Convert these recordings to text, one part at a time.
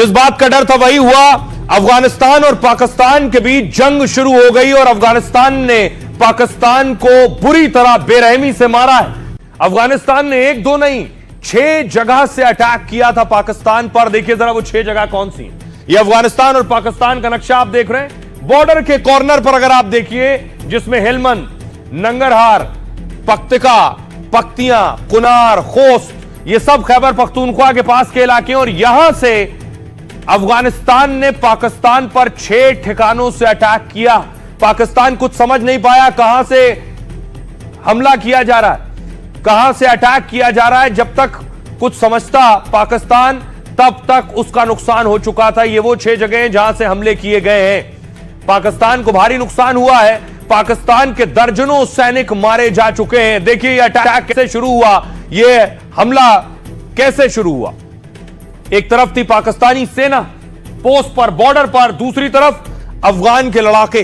जिस बात का डर था वही हुआ। अफगानिस्तान और पाकिस्तान के बीच जंग शुरू हो गई और अफगानिस्तान ने पाकिस्तान को बुरी तरह बेरहमी से मारा है। अफगानिस्तान ने एक दो नहीं 6 जगह से अटैक किया था पाकिस्तान पर। देखिए जरा वो 6 जगह कौन सी हैं। ये अफगानिस्तान और पाकिस्तान का नक्शा आप देख रहे हैं। बॉर्डर के कॉर्नर पर अगर आप देखिए, जिसमें हेलमंद, नंगरहार, पख्तिका, पख्तियां, कुनार, खोस्त, ये सब खैबर पख्तूनख्वा के पास के इलाके। और यहां से अफगानिस्तान ने पाकिस्तान पर 6 ठिकानों से अटैक किया। पाकिस्तान कुछ समझ नहीं पाया कहां से हमला किया जा रहा है, कहां से अटैक किया जा रहा है। जब तक कुछ समझता पाकिस्तान, तब तक उसका नुकसान हो चुका था। ये वो 6 जगह हैं जहां से हमले किए गए हैं। पाकिस्तान को भारी नुकसान हुआ है। पाकिस्तान के दर्जनों सैनिक मारे जा चुके हैं। देखिए ये अटैक कैसे शुरू हुआ, ये हमला कैसे शुरू हुआ। एक तरफ थी पाकिस्तानी सेना पोस्ट पर, बॉर्डर पर, दूसरी तरफ अफगान के लड़ाके।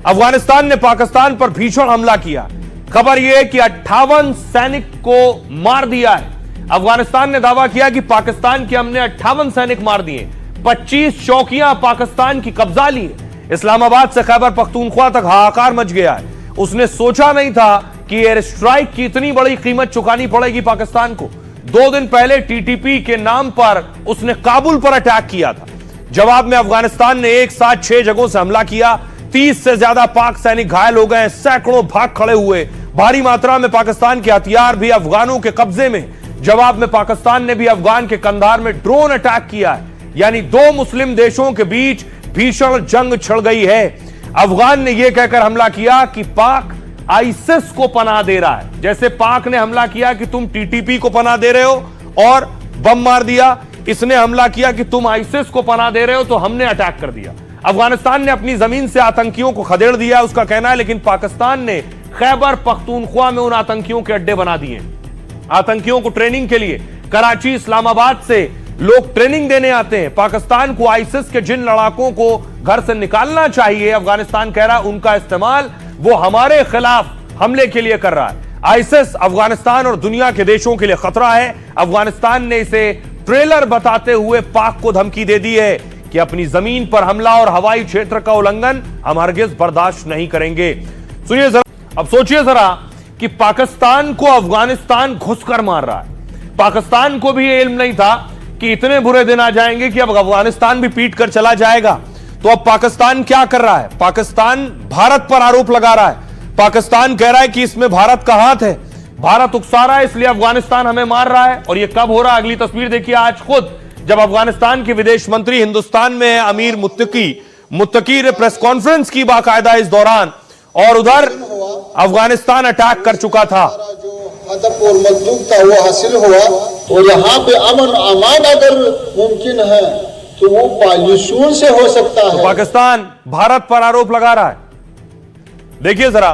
अफगानिस्तान ने पाकिस्तान पर भीषण हमला किया। खबर यह है कि 58 सैनिक को मार दिया है। अफगानिस्तान ने दावा किया कि पाकिस्तान के हमने 58 सैनिक मार दिए। 25 चौकियां पाकिस्तान की कब्जा ली। इस्लामाबाद से खैबर पख्तूनख्वा तक हाहाकार मच गया है। उसने सोचा नहीं था कि एयर स्ट्राइक की इतनी बड़ी कीमत चुकानी पड़ेगी पाकिस्तान को। 2 दिन पहले टीटीपी के नाम पर उसने काबुल पर अटैक किया था। जवाब में अफगानिस्तान ने एक साथ 6 जगहों से हमला किया। 30 से ज्यादा पाक सैनिक घायल हो गए, सैकड़ों भाग खड़े हुए। भारी मात्रा में पाकिस्तान के हथियार भी अफगानों के कब्जे में। जवाब में पाकिस्तान ने भी अफगान के कंधार में ड्रोन अटैक किया है। यानी 2 मुस्लिम देशों के बीच भीषण जंग छिड़ गई है। अफगान ने यह कहकर हमला किया कि पाक आईसिस को पनाह दे रहा है। जैसे पाक ने हमला किया कि तुम टीटीपी को पनाह दे रहे हो और बम मार दिया, इसने हमला किया कि तुम आईसिस को पनाह दे रहे हो तो हमने अटैक कर दिया। अफगानिस्तान ने अपनी जमीन से आतंकियों को खदेड़ दिया, उसका कहना है। लेकिन पाकिस्तान ने खैबर पख्तूनख्वा में उन आतंकियों के अड्डे बना दिए। आतंकियों को ट्रेनिंग के लिए कराची, इस्लामाबाद से लोग ट्रेनिंग देने आते हैं। पाकिस्तान को आईसिस के जिन लड़ाकों को घर से निकालना चाहिए, अफगानिस्तान कह रहा है उनका इस्तेमाल वो हमारे खिलाफ हमले के लिए कर रहा है। आईसिस अफगानिस्तान और दुनिया के देशों के लिए खतरा है। अफगानिस्तान ने इसे ट्रेलर बताते हुए पाक को धमकी दे दी है कि अपनी जमीन पर हमला और हवाई क्षेत्र का उल्लंघन हम हरगिज बर्दाश्त नहीं करेंगे। सुनिए जरा, अब सोचिए जरा कि पाकिस्तान को अफगानिस्तान घुसकर मार रहा है। पाकिस्तान को भी इल्म नहीं था कि इतने बुरे दिन आ जाएंगे कि अब अफगानिस्तान भी पीट कर चला जाएगा। तो अब पाकिस्तान क्या कर रहा है? पाकिस्तान भारत पर आरोप लगा रहा है। पाकिस्तान कह रहा है कि इसमें भारत का हाथ है, भारत उकसा रहा है, इसलिए अफगानिस्तान हमें मार रहा है। और यह कब हो रहा है? अगली तस्वीर देखिए। आज खुद जब अफगानिस्तान के विदेश मंत्री हिंदुस्तान में है, अमीर मुत्तकी ने प्रेस कॉन्फ्रेंस की बाकायदा इस दौरान, और उधर अफगानिस्तान अटैक कर चुका था। हदफ और मकसूद था वो हासिल हुआ। और यहाँ पे अमन अमान अगर मुमकिन है तो वो पॉल्यूशन से हो सकता है। तो पाकिस्तान भारत पर आरोप लगा रहा है। देखिए जरा,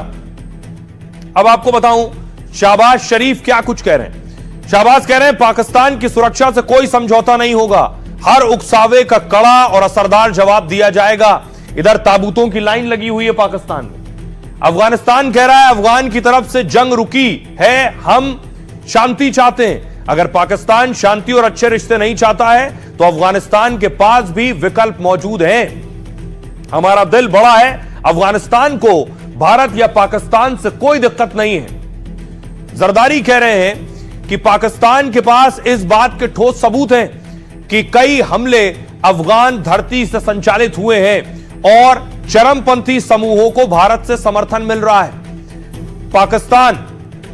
अब आपको बताऊं शहबाज शरीफ क्या कुछ कह रहे हैं। शहबाज कह रहे हैं पाकिस्तान की सुरक्षा से कोई समझौता नहीं होगा, हर उकसावे का कड़ा और असरदार जवाब दिया जाएगा। इधर ताबूतों की लाइन लगी हुई है पाकिस्तान में। अफगानिस्तान कह रहा है अफगान की तरफ से जंग रुकी है, हम शांति चाहते हैं। अगर पाकिस्तान शांति और अच्छे रिश्ते नहीं चाहता है तो अफगानिस्तान के पास भी विकल्प मौजूद हैं। हमारा दिल बड़ा है, अफगानिस्तान को भारत या पाकिस्तान से कोई दिक्कत नहीं है। जरदारी कह रहे हैं कि पाकिस्तान के पास इस बात के ठोस सबूत हैं कि कई हमले अफगान धरती से संचालित हुए हैं और चरमपंथी समूहों को भारत से समर्थन मिल रहा है। पाकिस्तान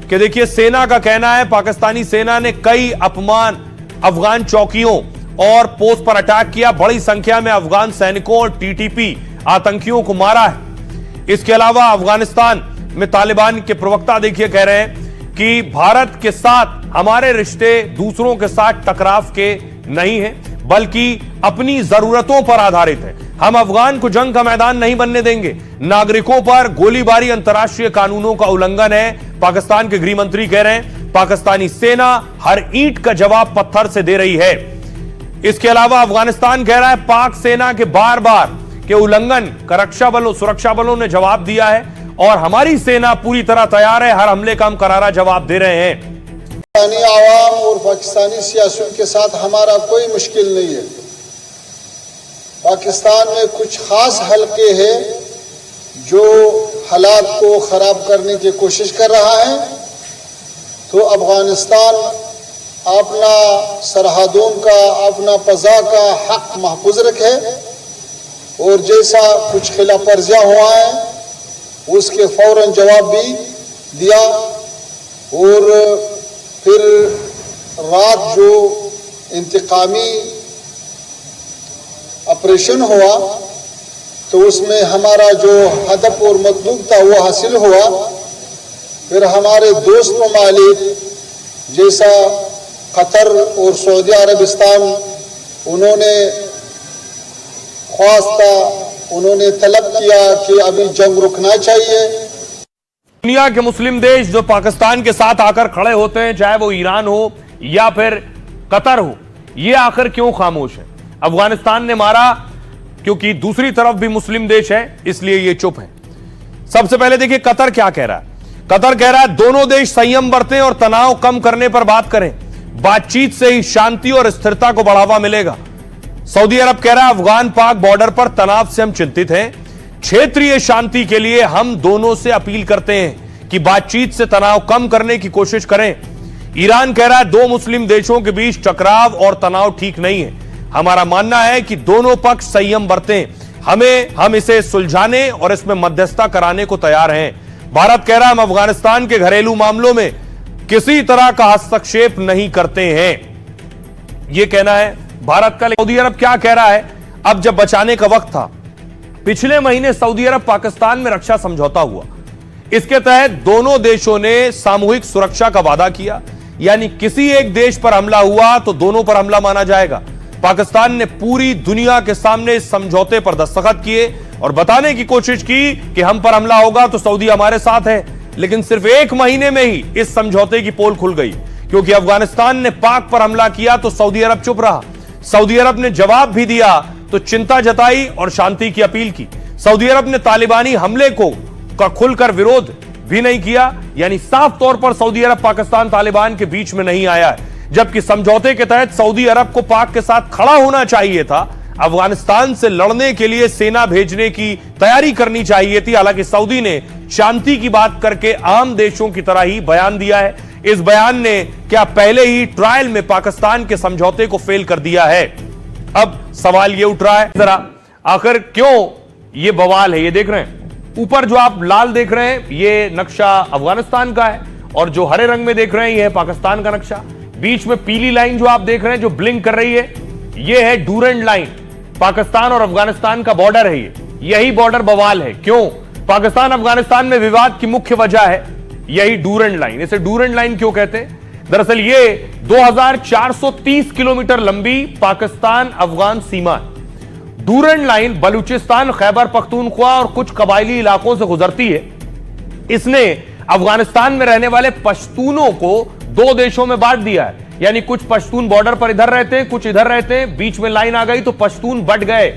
के देखिए सेना का कहना है पाकिस्तानी सेना ने कई अपमान अफगान चौकियों और पोस्ट पर अटैक किया। बड़ी संख्या में अफगान सैनिकों और टीटीपी आतंकियों को मारा है। इसके अलावा अफगानिस्तान में तालिबान के प्रवक्ता देखिए कह रहे हैं कि भारत के साथ हमारे रिश्ते दूसरों के साथ टकराव के नहीं है, बल्कि अपनी जरूरतों पर आधारित है। हम अफगान को जंग का मैदान नहीं बनने देंगे। नागरिकों पर गोलीबारी अंतर्राष्ट्रीय कानूनों का उल्लंघन है, पाकिस्तान के गृह मंत्री कह रहे हैं। पाकिस्तानी सेना हर ईंट का जवाब पत्थर से दे रही है। इसके अलावा अफगानिस्तान कह रहा है पाक सेना के बार बार के उल्लंघन का रक्षा बलों, सुरक्षा बलों ने जवाब दिया है और हमारी सेना पूरी तरह तैयार है, हर हमले का हम करारा जवाब दे रहे हैं। पाकिस्तानी आवाम और पाकिस्तानी सियासत के साथ हमारा कोई मुश्किल नहीं है। पाकिस्तान में कुछ खास हलके हैं जो हालात को ख़राब करने की कोशिश कर रहा है, तो अफ़गानिस्तान अपना सरहदों का, अपना फ़ज़ा का हक महफूज रखे और जैसा कुछ खिलाफ वर्जियाँ हुआ है उसके फ़ौरन जवाब भी दिया। और फिर रात जो इंतकामी ऑपरेशन हुआ तो उसमें हमारा जो हदफ और मतलूब था वो हासिल हुआ। फिर हमारे दोस्त ममालिक जैसा कतर और सऊदी अरबिस्तान, उन्होंने ख्वास्ता, उन्होंने तलब किया कि अभी जंग रुकना चाहिए। दुनिया के मुस्लिम देश जो पाकिस्तान के साथ आकर खड़े होते हैं, चाहे वो ईरान हो या फिर कतर हो, ये आखिर क्यों खामोश है? अफगानिस्तान ने मारा क्योंकि दूसरी तरफ भी मुस्लिम देश है, इसलिए ये चुप है। सबसे पहले देखिए कतर क्या कह रहा है। कतर कह रहा है दोनों देश संयम बरतें और तनाव कम करने पर बात करें, बातचीत से ही शांति और स्थिरता को बढ़ावा मिलेगा। सऊदी अरब कह रहा है अफगान पाक बॉर्डर पर तनाव से हम चिंतित हैं, क्षेत्रीय शांति के लिए हम दोनों से अपील करते हैं कि बातचीत से तनाव कम करने की कोशिश करें। ईरान कह रहा है दो मुस्लिम देशों के बीच टकराव और तनाव ठीक नहीं है, हमारा मानना है कि दोनों पक्ष संयम बरतें, हम इसे सुलझाने और इसमें मध्यस्थता कराने को तैयार हैं। भारत कह रहा है हम अफगानिस्तान के घरेलू मामलों में किसी तरह का हस्तक्षेप नहीं करते हैं, यह कहना है भारत का। सऊदी अरब क्या कह रहा है? अब जब बचाने का वक्त था, पिछले महीने सऊदी अरब पाकिस्तान में रक्षा समझौता हुआ, इसके तहत दोनों देशों ने सामूहिक सुरक्षा का वादा किया, यानी किसी एक देश पर हमला हुआ तो दोनों पर हमला माना जाएगा। पाकिस्तान ने पूरी दुनिया के सामने इस समझौते पर दस्तखत किए और बताने की कोशिश की कि हम पर हमला होगा तो सऊदी हमारे साथ है, लेकिन सिर्फ एक महीने में ही इस समझौते की पोल खुल गई, क्योंकि अफगानिस्तान ने पाक पर हमला किया तो सऊदी अरब चुप रहा। सऊदी अरब ने जवाब भी दिया तो चिंता जताई और शांति की अपील की। सऊदी अरब ने तालिबानी हमले को खुलकर विरोध भी नहीं किया, यानी साफ तौर पर सऊदी अरब पाकिस्तान तालिबान के बीच में नहीं आया है, जबकि समझौते के तहत सऊदी अरब को पाक के साथ खड़ा होना चाहिए था, अफगानिस्तान से लड़ने के लिए सेना भेजने की तैयारी करनी चाहिए थी। हालांकि सऊदी ने शांति की बात करके आम देशों की तरह ही बयान दिया है। इस बयान ने क्या पहले ही ट्रायल में पाकिस्तान के समझौते को फेल कर दिया है? अब सवाल यह उठ रहा है जरा आखिर क्यों ये बवाल है? ये देख रहे हैं ऊपर जो आप लाल देख रहे हैं, ये नक्शा अफगानिस्तान का है, और जो हरे रंग में देख रहे हैं ये है पाकिस्तान का नक्शा। बीच में पीली लाइन जो आप देख रहे हैं जो ब्लिंक कर रही है, ये है डूरेंट लाइन, पाकिस्तान और अफगानिस्तान का बॉर्डर है। यही बॉर्डर बवाल है। क्यों? पाकिस्तान अफगानिस्तान में विवाद की मुख्य वजह है यही डूरेंट लाइन। इसे डूरेंट लाइन क्यों कहते हैं? दरअसल ये 2430 किलोमीटर लंबी पाकिस्तान अफगान सीमा है। डूरेंट लाइन बलूचिस्तान, खैबर पख्तूनख्वा और कुछ कबायली इलाकों से गुजरती है। इसने अफगानिस्तान में रहने वाले पश्तूनों को दो देशों में बांट दिया है, यानी कुछ पश्तून बॉर्डर पर इधर रहते हैं, कुछ इधर रहते हैं, बीच में लाइन आ गई तो पश्तून बट गए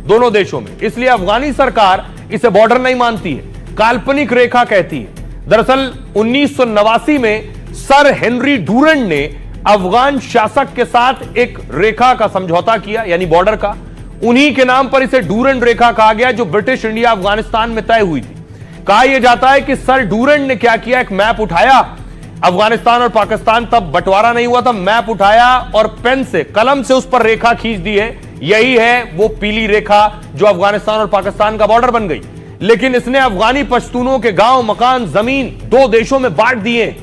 दोनों देशों में। इसलिए अफगानी सरकार इसे बॉर्डर नहीं मानती है, काल्पनिक रेखा कहती है। दरअसल 1989 में सर हेनरी डूरेंट ने अफगान शासक के साथ एक रेखा का समझौता किया, यानी बॉर्डर का। उन्हीं के नाम पर इसे डूरेंट रेखा कहा गया, जो ब्रिटिश इंडिया अफगानिस्तान में तय हुई थी। कहा यह जाता है कि सर डूरेंट ने क्या किया, एक मैप उठाया, अफगानिस्तान और पाकिस्तान तब बंटवारा नहीं हुआ था, मैप उठाया और पेन से, कलम से उस पर रेखा खींच दी है। यही है वो पीली रेखा जो अफगानिस्तान और पाकिस्तान का बॉर्डर बन गई। लेकिन इसने अफगानी पश्तूनों के गांव, मकान, जमीन दो देशों में बांट दिए।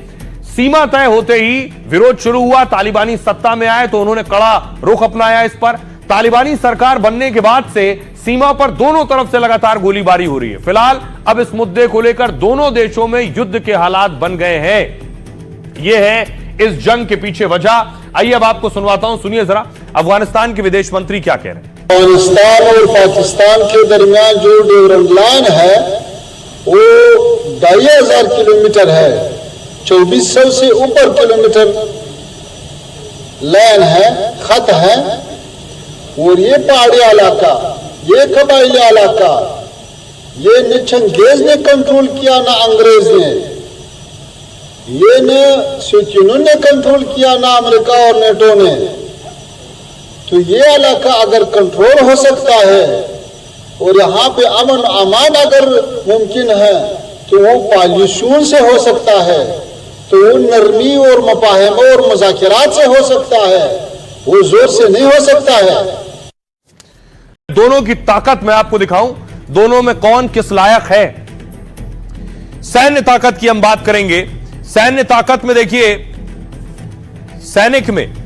सीमा तय होते ही विरोध शुरू हुआ। तालिबानी सत्ता में आए तो उन्होंने कड़ा रुख अपनाया इस पर। तालिबानी सरकार बनने के बाद से सीमा पर दोनों तरफ से लगातार गोलीबारी हो रही है। फिलहाल अब इस मुद्दे को लेकर दोनों देशों में युद्ध के हालात बन गए हैं। यह है इस जंग के पीछे वजह। आइए अब आपको सुनवाता हूं, सुनिए जरा अफगानिस्तान के विदेश मंत्री क्या कह रहे हैं। अफगानिस्तान और पाकिस्तान के दरमियान जो ड्यूरेंट लाइन है वो 2500 किलोमीटर है, 2400 से ऊपर किलोमीटर लाइन है, खत है। और ये पहाड़ी इलाका, ये कबायली इलाका, ये न चंगेज ने कंट्रोल किया ना अंग्रेज ने, ये न शौकीनों ने कंट्रोल किया ना अमेरिका और नेटो ने। तो ये इलाका अगर कंट्रोल हो सकता है और यहाँ पे अमन अमान अगर मुमकिन है तो वो पॉल्यूशन से हो सकता है, तो वो नरमी और मफाहम और मुज़ाकिरात से हो सकता है, वो जोर से नहीं हो सकता है। दोनों की ताकत मैं आपको दिखाऊं, दोनों में कौन किस लायक है। सैन्य ताकत की हम बात करेंगे। सैन्य ताकत में देखिए, सैनिक में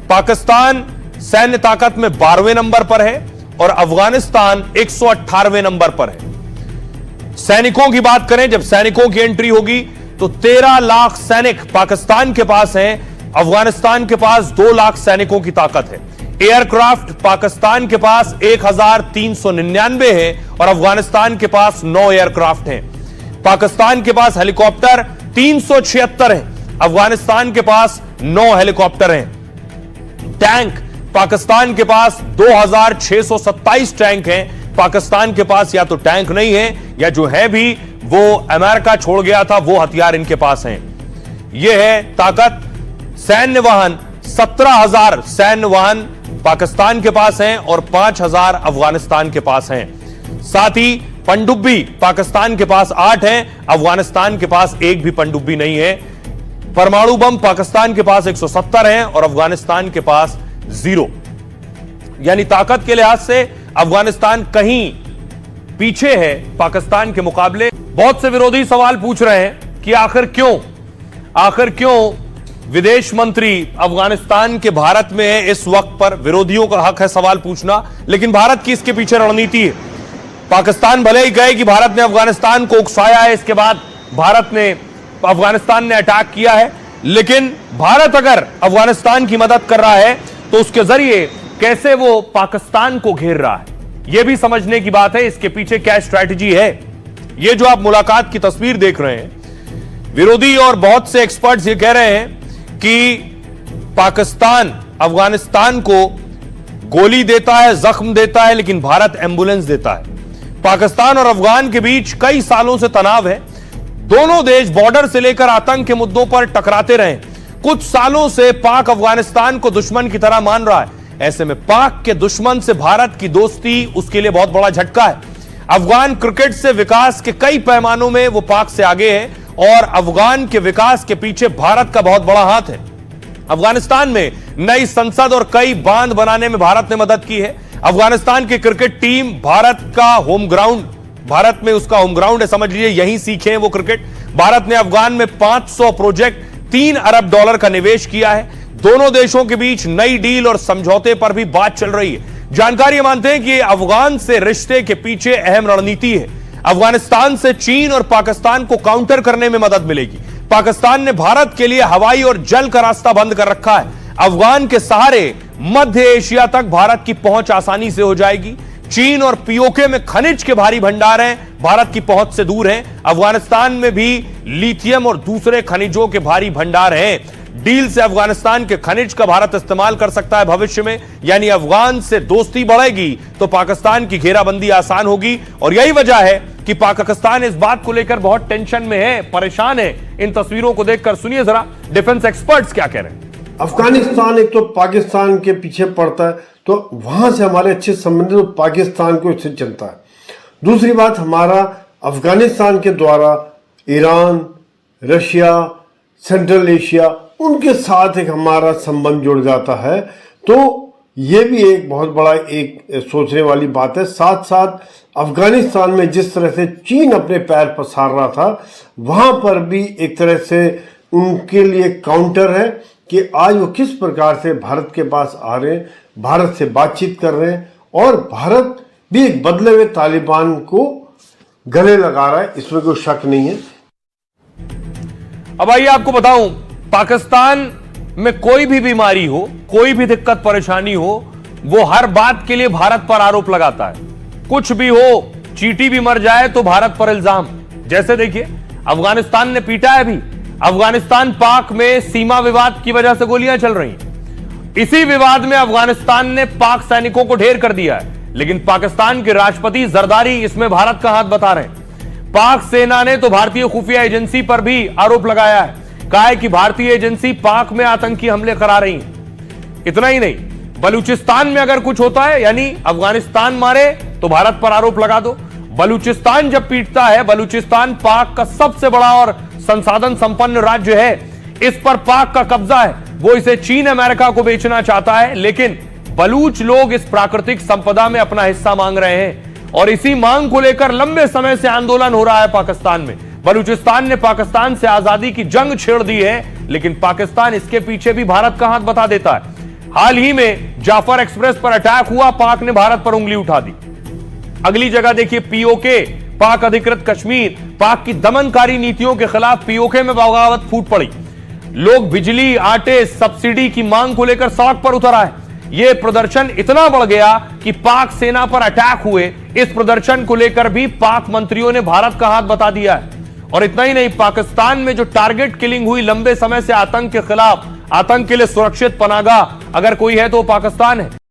पाकिस्तान सैन्य ताकत में 12वें नंबर पर है और अफगानिस्तान 118वें नंबर पर है। सैनिकों की बात करें, जब सैनिकों की एंट्री होगी तो 13 लाख सैनिक पाकिस्तान के पास हैं, अफगानिस्तान के पास 2 लाख सैनिकों की ताकत है। एयरक्राफ्ट पाकिस्तान के पास 1399 है और अफगानिस्तान के पास 9 एयरक्राफ्ट हैं। पाकिस्तान के पास हेलीकॉप्टर 376 है, अफगानिस्तान के पास 9 हेलीकॉप्टर हैं। टैंक पाकिस्तान के पास 2627 टैंक हैं। पाकिस्तान के पास या तो टैंक नहीं है या जो है भी वो अमेरिका छोड़ गया था, वो हथियार इनके पास हैं। यह है ताकत। सैन्य वाहन 17,000 सैन्य वाहन पाकिस्तान के पास हैं और 5,000 अफगानिस्तान के पास हैं। साथ ही पनडुब्बी पाकिस्तान के पास 8 हैं, अफगानिस्तान के पास एक भी पनडुब्बी नहीं है। परमाणु बम पाकिस्तान के पास 170 हैं और अफगानिस्तान के पास 0। यानी ताकत के लिहाज से अफगानिस्तान कहीं पीछे है पाकिस्तान के मुकाबले। बहुत से विरोधी सवाल पूछ रहे हैं कि आखिर क्यों विदेश मंत्री अफगानिस्तान के भारत में है इस वक्त पर। विरोधियों का हक है सवाल पूछना, लेकिन भारत की इसके पीछे रणनीति है। पाकिस्तान भले ही कहे कि भारत ने अफगानिस्तान को उकसाया है, इसके बाद अफगानिस्तान ने अटैक किया है, लेकिन भारत अगर अफगानिस्तान की मदद कर रहा है तो उसके जरिए कैसे वो पाकिस्तान को घेर रहा है, यह भी समझने की बात है। इसके पीछे क्या स्ट्रैटेजी है। यह जो आप मुलाकात की तस्वीर देख रहे हैं, विरोधी और बहुत से एक्सपर्ट्स ये कह रहे हैं कि पाकिस्तान अफगानिस्तान को गोली देता है, जख्म देता है, लेकिन भारत एम्बुलेंस देता है। पाकिस्तान और अफगान के बीच कई सालों से तनाव है। दोनों देश बॉर्डर से लेकर आतंक के मुद्दों पर टकराते रहे। कुछ सालों से पाक अफगानिस्तान को दुश्मन की तरह मान रहा है। ऐसे में पाक के दुश्मन से भारत की दोस्ती उसके लिए बहुत बड़ा झटका है। अफगान क्रिकेट से विकास के कई पैमानों में वो पाक से आगे है और अफगान के विकास के पीछे भारत का बहुत बड़ा हाथ है। अफगानिस्तान में नई संसद और कई बांध बनाने में भारत ने मदद की है। अफगानिस्तान की क्रिकेट टीम भारत में उसका होम ग्राउंड है, समझ लीजिए, यहीं सीखे हैं वो क्रिकेट। भारत ने अफगान में 500 प्रोजेक्ट, $3 अरब का निवेश किया है। दोनों देशों के बीच नई डील और समझौते पर भी बात चल रही है। जानकारी मानते हैं कि अफगान से रिश्ते के पीछे अहम रणनीति है। अफगानिस्तान से चीन और पाकिस्तान को काउंटर करने में मदद मिलेगी। पाकिस्तान ने भारत के लिए हवाई और जल का रास्ता बंद कर रखा है। अफगान के सहारे मध्य एशिया तक भारत की पहुंच आसानी से हो जाएगी। चीन और पीओके में खनिज के भारी भंडार हैं, भारत की पहुंच से दूर हैं। अफगानिस्तान में भी लिथियम और दूसरे खनिजों के भारी भंडार हैं। डील से अफगानिस्तान के खनिज का भारत इस्तेमाल कर सकता है भविष्य में। यानी अफगान से दोस्ती बढ़ेगी तो पाकिस्तान की घेराबंदी आसान होगी। और यही वजह है कि पाकिस्तान इस बात को लेकर बहुत टेंशन में है, परेशान है इन तस्वीरों को देखकर। सुनिए जरा डिफेंस एक्सपर्ट्स क्या कह रहे हैं। अफगानिस्तान एक तो पाकिस्तान के पीछे पड़ता है, तो वहां से हमारे अच्छे संबंध तो पाकिस्तान को इससे चलता है। दूसरी बात, हमारा अफगानिस्तान के द्वारा ईरान, रशिया, सेंट्रल एशिया, उनके साथ एक हमारा संबंध जुड़ जाता है। तो ये भी एक बहुत बड़ा एक सोचने वाली बात है। साथ साथ अफगानिस्तान में जिस तरह से चीन अपने पैर पसार रहा था, वहां पर भी एक तरह से उनके लिए काउंटर है कि आज वो किस प्रकार से भारत के पास आ रहे हैं, भारत से बातचीत कर रहे हैं और भारत भी एक बदले हुए तालिबान को गले लगा रहा है, इसमें कोई शक नहीं है। अब आइए आपको बताऊं, पाकिस्तान में कोई भी बीमारी हो, कोई भी दिक्कत परेशानी हो, वो हर बात के लिए भारत पर आरोप लगाता है। कुछ भी हो, चींटी भी मर जाए तो भारत पर इल्जाम। जैसे देखिए, अफगानिस्तान ने पीटा है अभी। अफगानिस्तान पाक में सीमा विवाद की वजह से गोलियां चल रही हैं। इसी विवाद में अफगानिस्तान ने पाक सैनिकों को ढेर कर दिया है, लेकिन पाकिस्तान के राष्ट्रपति जरदारी इसमें भारत का हाथ बता रहे हैं। पाक सेना ने तो भारतीय खुफिया एजेंसी पर भी आरोप लगाया है, कहा है कि भारतीय एजेंसी पाक में आतंकी हमले करा रही है। इतना ही नहीं, बलूचिस्तान में अगर कुछ होता है यानी अफगानिस्तान मारे तो भारत पर आरोप लगा दो। बलूचिस्तान जब पीटता है, बलूचिस्तान पाक का सबसे बड़ा और संसाधन संपन्न राज्य है, इस पर पाक का कब्जा है, वो इसे चीन अमेरिका को बेचना चाहता है, लेकिन बलूच लोग इस प्राकृतिक संपदा में अपना हिस्सा मांग रहे हैं और इसी मांग को लेकर लंबे समय से आंदोलन हो रहा है पाकिस्तान में। बलूचिस्तान ने पाकिस्तान से आजादी की जंग छेड़ दी है, लेकिन पाकिस्तान इसके पीछे भी भारत का हाथ बता देता है। हाल ही में जाफर एक्सप्रेस पर अटैक हुआ, पाक ने भारत पर उंगली उठा दी। अगली जगह देखिए पीओके, पाक अधिकृत कश्मीर, पाक की दमनकारी नीतियों के खिलाफ पीओके में बगावत फूट पड़ी। लोग बिजली, आटे, सब्सिडी की मांग को लेकर सड़क पर उतर आए। यह प्रदर्शन इतना बढ़ गया कि पाक सेना पर अटैक हुए। इस प्रदर्शन को लेकर भी पाक मंत्रियों ने भारत का हाथ बता दिया है। और इतना ही नहीं, पाकिस्तान में जो टारगेट किलिंग हुई लंबे समय से आतंक के खिलाफ, आतंक के लिए सुरक्षित पनाहगाह अगर कोई है तो पाकिस्तान है।